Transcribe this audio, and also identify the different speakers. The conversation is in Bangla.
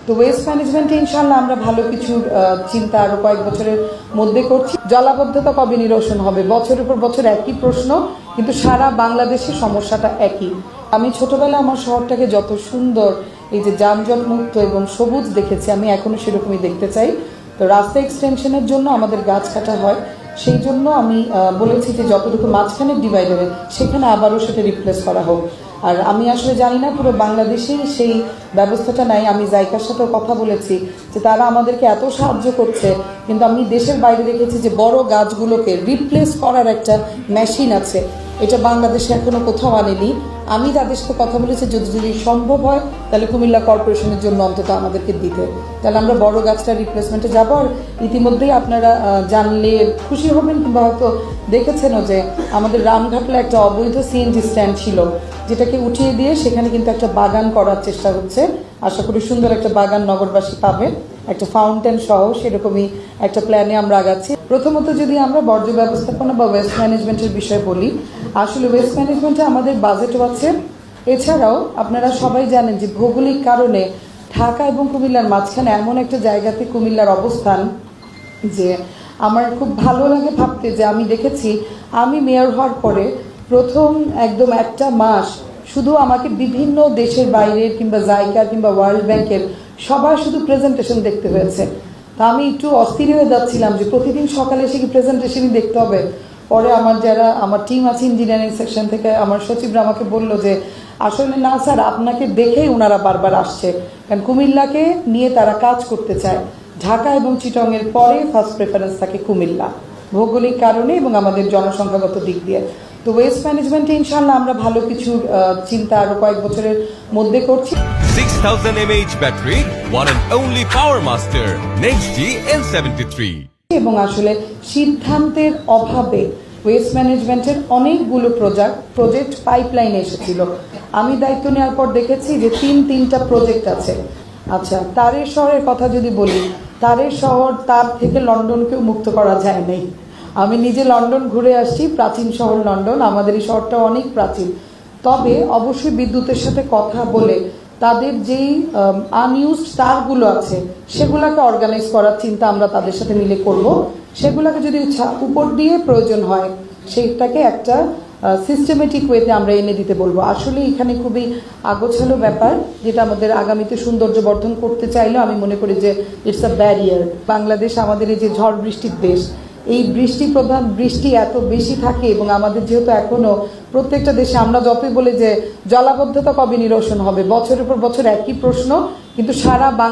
Speaker 1: তো ওয়েস্ট ম্যানেজমেন্টে ইনশাআল্লাহ আমরা ভালো কিছু চিন্তা আরো কয়েক বছরের মধ্যে করছি। জলাবদ্ধতা কবে নিরসন হবে, বছরের পর বছর একই প্রশ্ন, কিন্তু সারা বাংলাদেশে সমস্যাটা একই। আমি ছোটবেলা আমার শহরটাকে যত সুন্দর এই যে যানজট মুক্ত এবং সবুজ দেখেছি, আমি এখনো সেরকমই দেখতে চাই। তো রাস্তা এক্সটেনশনের জন্য আমাদের গাছ কাটা হয়, সেই জন্য আমি বলেছি যে যতটুকু মাঝখানের ডিভাইডারে সেখানে আবারও সেটা রিপ্লেস করা হোক। আর আমি আসলে জানি না পুরো বাংলাদেশেই সেই ব্যবস্থাটা নাই। আমি জাইকার সাথেও কথা বলেছি যে তারা আমাদেরকে এত সাহায্য করছে, কিন্তু আমি দেশের বাইরে দেখেছি যে বড় গাছগুলোকে রিপ্লেস করার একটা মেশিন আছে, এটা বাংলাদেশে এখনো কোথাও আনেনি। আমি তাদের সাথে কথা বলেছি যদি সম্ভব হয় তাহলে কুমিল্লা কর্পোরেশনের জন্য অন্তত আমাদেরকে দিতে, তাহলে আমরা বড় গাছটা রিপ্লেসমেন্টে যাব। আর ইতিমধ্যেই আপনারা জানলে খুশি হবেন কিংবা হয়তো দেখেছেনও যে আমাদের রামঘাটলে একটা অবৈধ সিএনজি স্ট্যান্ড ছিল, যেটাকে উঠিয়ে দিয়ে সেখানে কিন্তু একটা বাগান করার চেষ্টা হচ্ছে। আশা করি সুন্দর একটা বাগান নগরবাসী পাবে, একটা ফাউন্টেন সহ সেরকমই একটা প্ল্যানে আমরা আগাচ্ছি। প্রথমত যদি আমরা বর্জ্য ব্যবস্থাপনা বা ওয়েস্ট ম্যানেজমেন্টের বিষয়ে বলি, আসলে ওয়েস্ট ম্যানেজমেন্টে আমাদের বাজেটও আছে। এছাড়াও আপনারা সবাই জানেন যে ভৌগোলিক কারণে ঢাকা এবং কুমিল্লার মাঝখানে এমন একটা জায়গাতে কুমিল্লার অবস্থান যে আমার খুব ভালো লাগে ভাবতে যে আমি দেখেছি আমি মেয়র হওয়ার পরে প্রথম একদম একটা মাস শুধু আমাকে বিভিন্ন দেশের বাইরের কিংবা জাইকা কিংবা ওয়ার্ল্ড ব্যাংকের সবার শুধু প্রেজেন্টেশন দেখতে হয়েছে। তা আমি একটু অস্থির হয়ে যাচ্ছিলাম যে প্রতিদিন সকালে এসে কি প্রেজেন্টেশনই দেখতে হবে। পরে আমার টিম আছে ইঞ্জিনিয়ারিং সেকশন থেকে, আমার সচিবরা আমাকে বললো যে আসলে না স্যার, আপনাকে দেখেই ওনারা বারবার আসছে, কারণ কুমিল্লাকে নিয়ে তারা কাজ করতে চায়। ঢাকা এবং চিটংয়ের পরে ফার্স্ট প্রেফারেন্স থাকে কুমিল্লা, ভৌগোলিক কারণে এবং আমাদের জনসংখ্যাগত দিক দিয়ে। তো ওয়েস্ট ম্যানেজমেন্টে ইনশাআল্লাহ আমরা ভালো কিছু চিন্তা আরো কয়েক বছরের মধ্যে করছি।
Speaker 2: 6000 mAh battery, one and only Power Master, NextG N73.
Speaker 1: এবং আসলে সিদ্ধান্তের অভাবে ওয়েস্ট ম্যানেজমেন্টের অনেকগুলো প্রজেক্ট পাইপলাইনে এসেছিল। আমি দায়িত্ব নেওয়ার পর দেখেছি যে তিনটা প্রজেক্ট আছে। আচ্ছা, তারের শহরের কথা যদি বলি, তারের শহর তার থেকে লন্ডনকেও মুক্ত করা যায় নাই। আমি নিজে লন্ডন ঘুরে আসছি, প্রাচীন শহর লন্ডন, আমাদের এই শহরটা অনেক প্রাচীন। তবে অবশ্যই বিদ্যুতের সাথে কথা বলে তাদের যেই আনইউজড তারগুলো আছে সেগুলোকে অর্গানাইজ করার চিন্তা আমরা তাদের সাথে মিলে করব। সেগুলোকে যদি উপর দিয়ে প্রয়োজন হয় সেটাকে একটা সিস্টেমেটিক ওয়েতে আমরা এনে দিতে বলবো। আসলে এখানে খুবই আগোছালো ব্যাপার, যেটা আমাদের আগামীতে সৌন্দর্য বর্ধন করতে চাইলেও আমি মনে করি যে ইটস আ ব্যারিয়ার। বাংলাদেশ আমাদের এই যে ঝড় বৃষ্টির দেশ, এই বৃষ্টি এত বেশি থাকে এবং আমাদের যেহেতু এখনো প্রত্যেকটা দেশে আমরা যতই বলি যে জলাবদ্ধতা কবে নিরসন হবে, বছরের পর বছর একই প্রশ্ন, কিন্তু সারা